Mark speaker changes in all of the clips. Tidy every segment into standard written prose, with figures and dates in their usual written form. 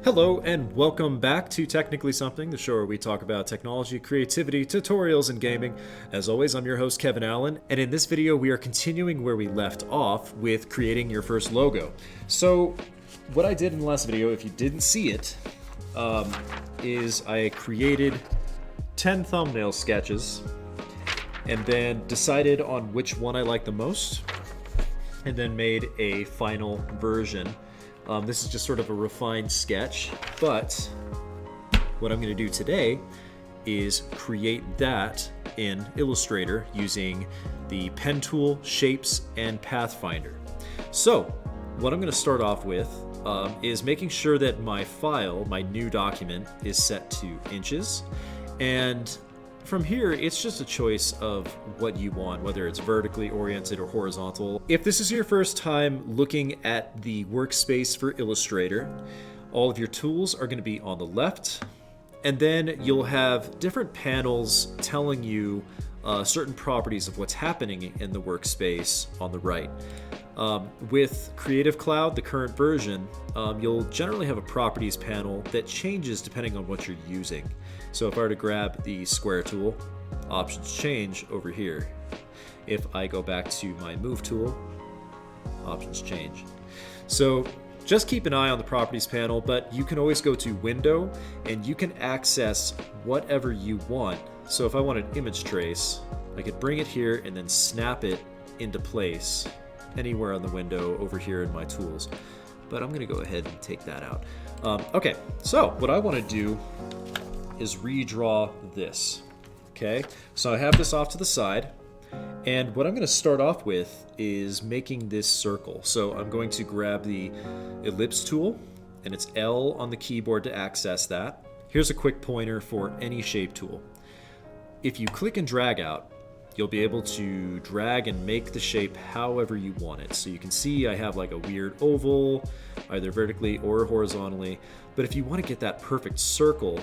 Speaker 1: Hello and welcome back to Technically Something, the show where we talk about technology, creativity, tutorials, and gaming. As always, I'm your host, Kevin Allen, and in this video we are continuing where we left off with creating your first logo. So what I did in the last video, if you didn't see it, is I created 10 thumbnail sketches and then decided on which one I liked the most and then made a final version. This is just sort of a refined sketch, but what I'm going to do today is create that in Illustrator using the pen tool, shapes, and Pathfinder. So what I'm going to start off with is making sure that my file, my new document, is set to inches. And from here, it's just a choice of what you want, whether it's vertically oriented or horizontal. If this is your first time looking at the workspace for Illustrator, all of your tools are going to be on the left, and then you'll have different panels telling you certain properties of what's happening in the workspace on the right. With Creative Cloud, the current version, you'll generally have a properties panel that changes depending on what you're using. So if I were to grab the square tool, options change over here. If I go back to my move tool, options change. So just keep an eye on the properties panel, but you can always go to window and you can access whatever you want. So if I want an image trace, I could bring it here and then snap it into place anywhere on the window over here in my tools. But I'm going to go ahead and take that out. Okay, so what I want to do is redraw this. Okay, so I have this off to the side, and what I'm going to start off with is making this circle. So I'm going to grab the ellipse tool, and it's L on the keyboard to access that. Here's a quick pointer for any shape tool. If you click and drag out, you'll be able to drag and make the shape however you want it. So you can see I have like a weird oval, either vertically or horizontally. But if you want to get that perfect circle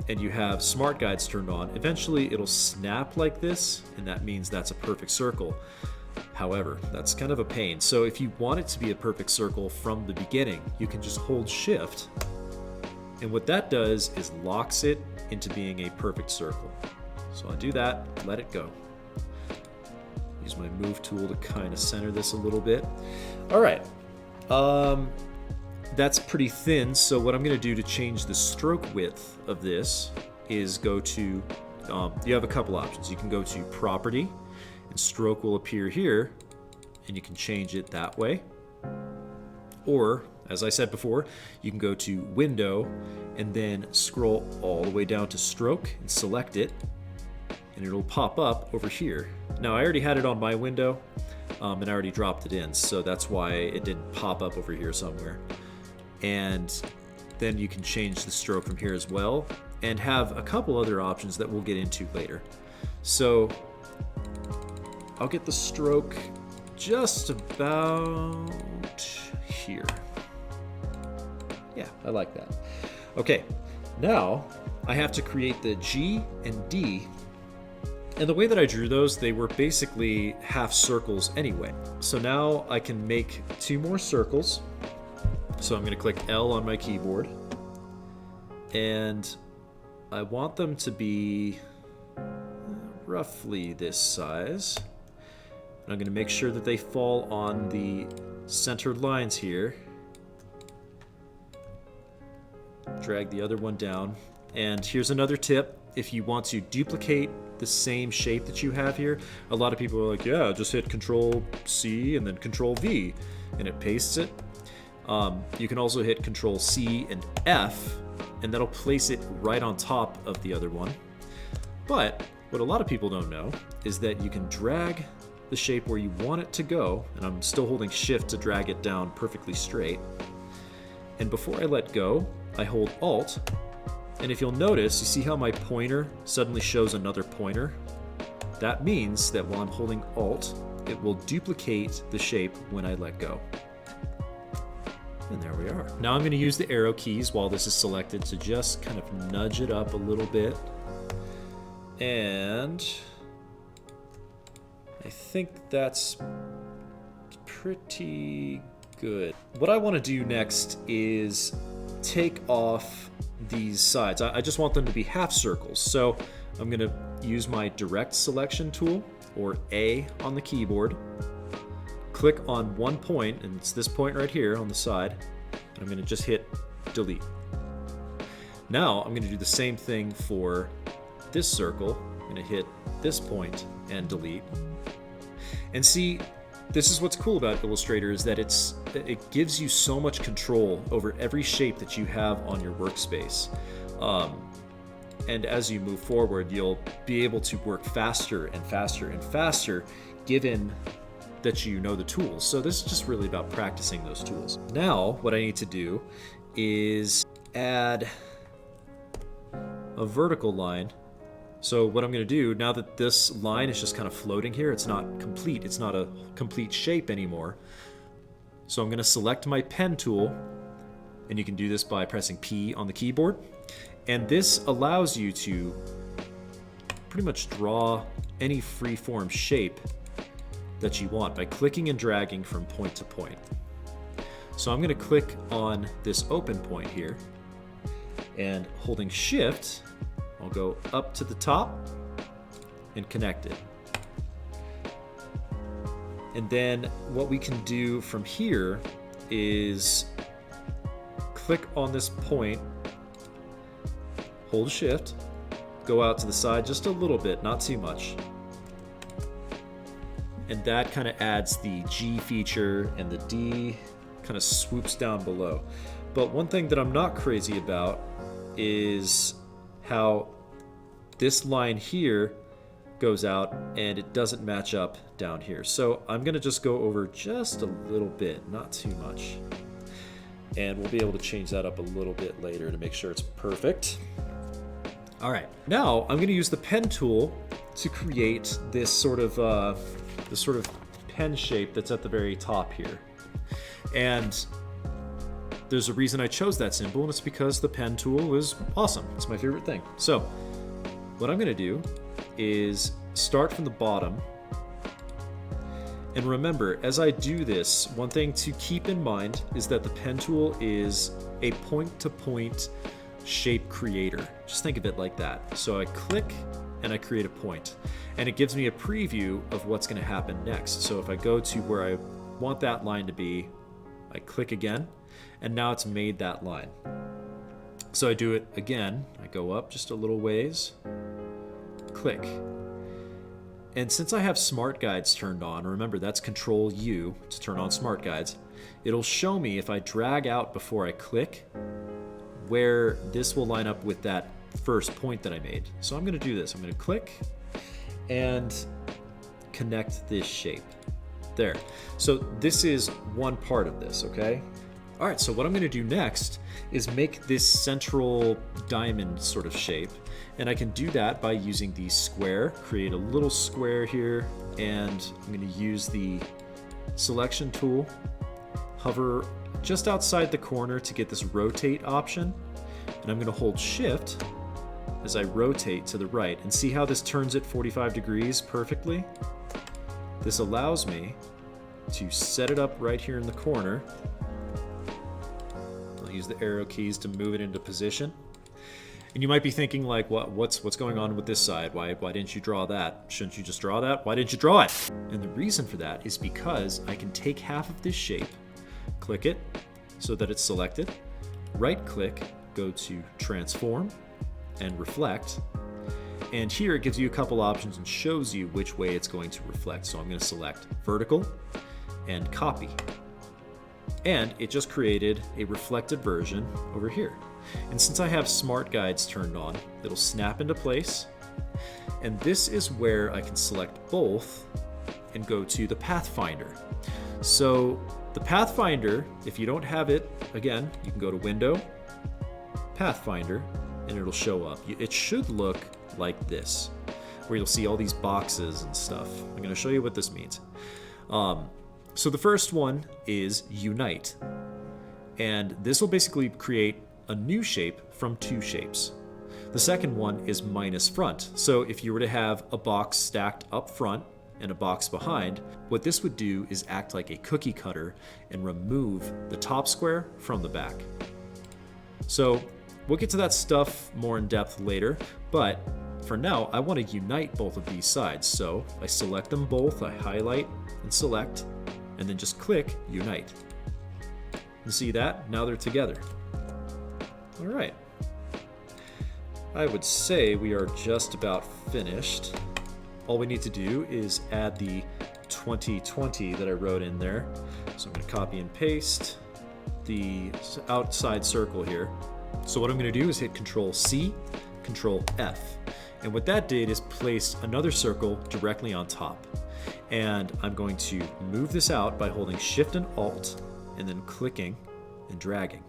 Speaker 1: and you have smart guides turned on, eventually it'll snap like this, and that means that's a perfect circle. However, that's kind of a pain. So if you want it to be a perfect circle from the beginning, you can just hold Shift, and what that does is locks it into being a perfect circle. So I'll do that, let it go. Use my move tool to kind of center this a little bit. All right, that's pretty thin. So what I'm going to do to change the stroke width of this is go to, you have a couple options. You can go to Property, and stroke will appear here, and you can change it that way. Or, as I said before, you can go to Window, and then scroll all the way down to Stroke, and select it, and it'll pop up over here. Now I already had it on my window, and I already dropped it in, so that's why it didn't pop up over here somewhere. And then you can change the stroke from here as well, and have a couple other options that we'll get into later. So I'll get the stroke just about here. Yeah, I like that. Okay, now I have to create the G and D. And the way that I drew those, they were basically half circles anyway. So now I can make two more circles. So I'm going to click L on my keyboard. And I want them to be roughly this size. And I'm going to make sure that they fall on the centered lines here. Drag the other one down. And here's another tip. If you want to duplicate the same shape that you have here, a lot of people are like, yeah, just hit Control C and then Control V and it pastes it. You can also hit Control C and F, and that'll place it right on top of the other one. But what a lot of people don't know is that you can drag the shape where you want it to go, and I'm still holding Shift to drag it down perfectly straight. And before I let go, I hold Alt. And if you'll notice, you see how my pointer suddenly shows another pointer? That means that while I'm holding Alt, it will duplicate the shape when I let go. And there we are. Now I'm going to use the arrow keys while this is selected to just kind of nudge it up a little bit. And I think that's pretty good. What I want to do next is take off these sides. I just want them to be half circles. So I'm going to use my direct selection tool, or A on the keyboard. Click on one point, and it's this point right here on the side. And I'm going to just hit delete. Now I'm going to do the same thing for this circle. I'm going to hit this point and delete. And see, this is what's cool about Illustrator, is that it gives you so much control over every shape that you have on your workspace. And as you move forward, you'll be able to work faster and faster and faster, given that you know the tools. So this is just really about practicing those tools. Now, what I need to do is add a vertical line. So what I'm going to do, now that this line is just kind of floating here, it's not complete, it's not a complete shape anymore. So I'm going to select my pen tool, and you can do this by pressing P on the keyboard. And this allows you to pretty much draw any free-form shape that you want by clicking and dragging from point to point. So I'm going to click on this open point here, and holding Shift, I'll go up to the top and connect it. And then what we can do from here is click on this point, hold Shift, go out to the side just a little bit, not too much. And that kind of adds the G feature, and the D kind of swoops down below. But one thing that I'm not crazy about is how this line here goes out and it doesn't match up down here. So I'm going to just go over just a little bit, not too much. And we'll be able to change that up a little bit later to make sure it's perfect. All right, now I'm going to use the pen tool to create this sort of pen shape that's at the very top here. And there's a reason I chose that symbol, and it's because the pen tool is awesome. It's my favorite thing. So what I'm going to do is start from the bottom. And remember, as I do this, one thing to keep in mind is that the pen tool is a point-to-point shape creator. Just think of it like that. So I click and I create a point, and it gives me a preview of what's going to happen next. So if I go to where I want that line to be, I click again, and now it's made that line. So I do it again. I go up just a little ways, click. And since I have Smart Guides turned on, remember that's Control U to turn on Smart Guides, it'll show me if I drag out before I click where this will line up with that first point that I made. So I'm going to do this. I'm going to click and connect this shape. There. So this is one part of this, okay? All right, so what I'm going to do next is make this central diamond sort of shape. And I can do that by using the square, create a little square here, and I'm going to use the selection tool, hover just outside the corner to get this rotate option. And I'm going to hold Shift as I rotate to the right, and see how this turns it 45 degrees perfectly? This allows me to set it up right here in the corner. I'll use the arrow keys to move it into position. And you might be thinking, like, what's going on with this side? Why didn't you draw that? Shouldn't you just draw that? Why didn't you draw it? And the reason for that is because I can take half of this shape, click it so that it's selected, right click, go to transform and reflect. And here it gives you a couple options and shows you which way it's going to reflect. So I'm going to select vertical and copy. And it just created a reflected version over here. And since I have Smart Guides turned on, it'll snap into place. And this is where I can select both and go to the Pathfinder. So the Pathfinder, if you don't have it, again, you can go to Window, Pathfinder, and it'll show up. It should look like this, where you'll see all these boxes and stuff. I'm going to show you what this means. So the first one is Unite. And this will basically create a new shape from two shapes. The second one is minus front. So if you were to have a box stacked up front and a box behind, what this would do is act like a cookie cutter and remove the top square from the back. So we'll get to that stuff more in depth later, but for now, I want to unite both of these sides. So I select them both, I highlight and select, and then just click Unite. You see that? Now they're together. All right. I would say we are just about finished. All we need to do is add the 2020 that I wrote in there. So I'm going to copy and paste the outside circle here. So what I'm going to do is hit Control C, Control F. And what that did is place another circle directly on top. And I'm going to move this out by holding Shift and Alt and then clicking and dragging.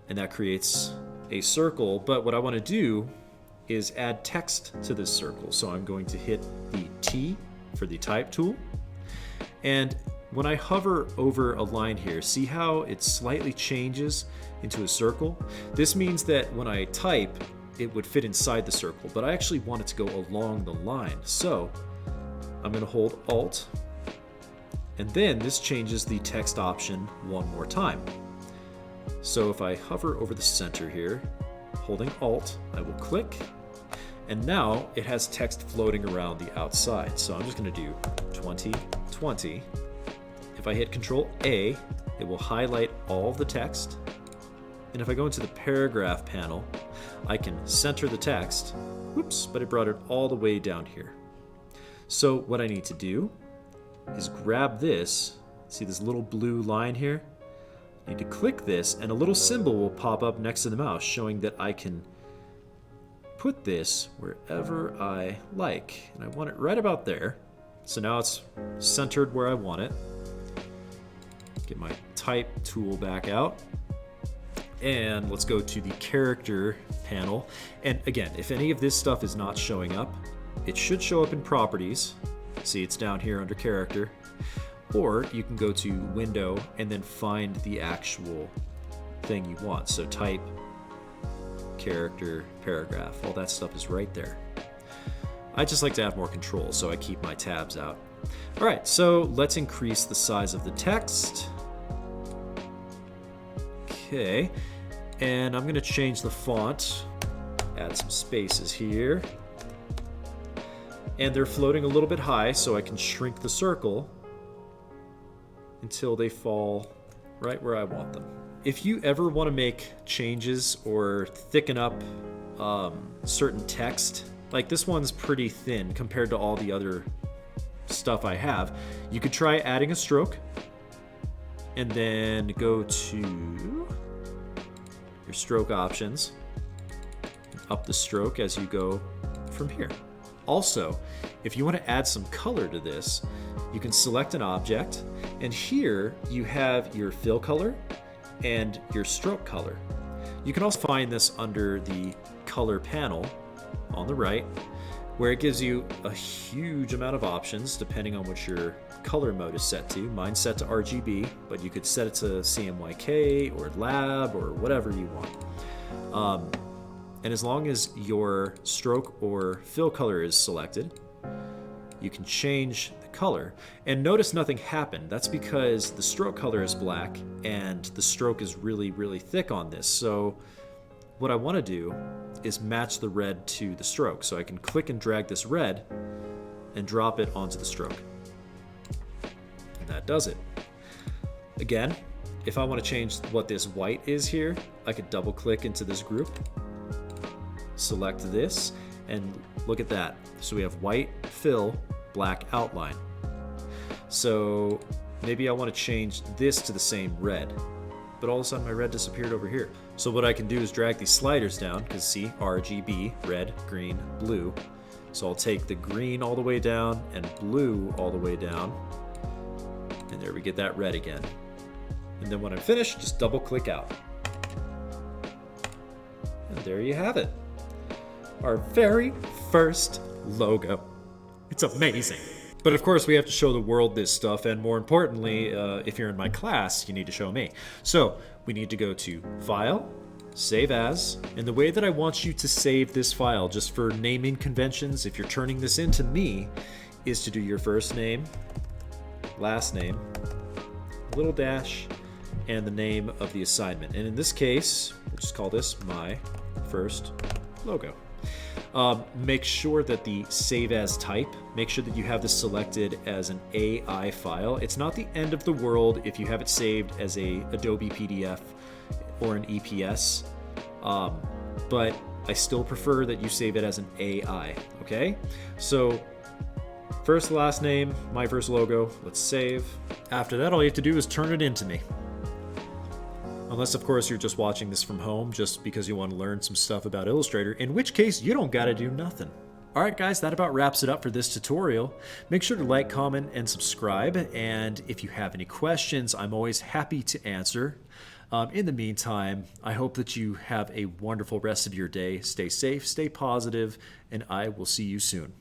Speaker 1: And that creates a circle, but what I want to do is add text to this circle. So I'm going to hit the T for the type tool. And when I hover over a line here, see how it slightly changes into a circle? This means that when I type, it would fit inside the circle, but I actually want it to go along the line. So I'm going to hold Alt, and then this changes the text option one more time. So if I hover over the center here, holding Alt, I will click, and now it has text floating around the outside. So I'm just going to do 2020. If I hit Control A, it will highlight all of the text. And if I go into the paragraph panel, I can center the text. Whoops, but it brought it all the way down here. So what I need to do is grab this. See this little blue line here? I need to click this, and a little symbol will pop up next to the mouse showing that I can put this wherever I like. And I want it right about there. So now it's centered where I want it. Get my type tool back out. And let's go to the character panel. And again, if any of this stuff is not showing up, it should show up in properties. See, it's down here under character. Or you can go to window and then find the actual thing you want. So type, character, paragraph, all that stuff is right there. I just like to have more control, so I keep my tabs out. All right, so let's increase the size of the text. Okay, and I'm going to change the font, add some spaces here. And they're floating a little bit high, so I can shrink the circle until they fall right where I want them. If you ever want to make changes or thicken up certain text, like this one's pretty thin compared to all the other stuff I have, you could try adding a stroke and then go to your stroke options, up the stroke as you go from here. Also, if you want to add some color to this, you can select an object, and here you have your fill color and your stroke color. You can also find this under the color panel on the right, where it gives you a huge amount of options depending on what your color mode is set to. Mine's set to RGB, but you could set it to CMYK or lab or whatever you want. And as long as your stroke or fill color is selected, you can change the color. And notice nothing happened. That's because the stroke color is black and the stroke is really, really thick on this. So what I want to do is match the red to the stroke. So I can click and drag this red and drop it onto the stroke. And that does it. Again, if I want to change what this white is here, I could double click into this group, select this, and look at that. So we have white fill, black outline. So maybe I want to change this to the same red, but all of a sudden my red disappeared over here. So what I can do is drag these sliders down, because see, RGB, red, green, blue. So I'll take the green all the way down and blue all the way down. And there we get that red again. And then when I'm finished, just double click out. And there you have it. Our very first logo. It's amazing. But of course we have to show the world this stuff, and more importantly, if you're in my class, you need to show me. So we need to go to File, Save As, and the way that I want you to save this file, just for naming conventions, if you're turning this into me, is to do your first name, last name, little dash, and the name of the assignment. And in this case, we'll just call this my first logo. Make sure that the save as type, make sure that you have this selected as an AI file. It's not the end of the world if you have it saved as a Adobe PDF or an EPS, but I still prefer that you save it as an AI, okay? So first, last name, my first logo, let's save. After that, all you have to do is turn it into me. Unless, of course, you're just watching this from home just because you want to learn some stuff about Illustrator, in which case you don't gotta do nothing. Alright guys, that about wraps it up for this tutorial. Make sure to like, comment, and subscribe, and if you have any questions, I'm always happy to answer. In the meantime, I hope that you have a wonderful rest of your day. Stay safe, stay positive, and I will see you soon.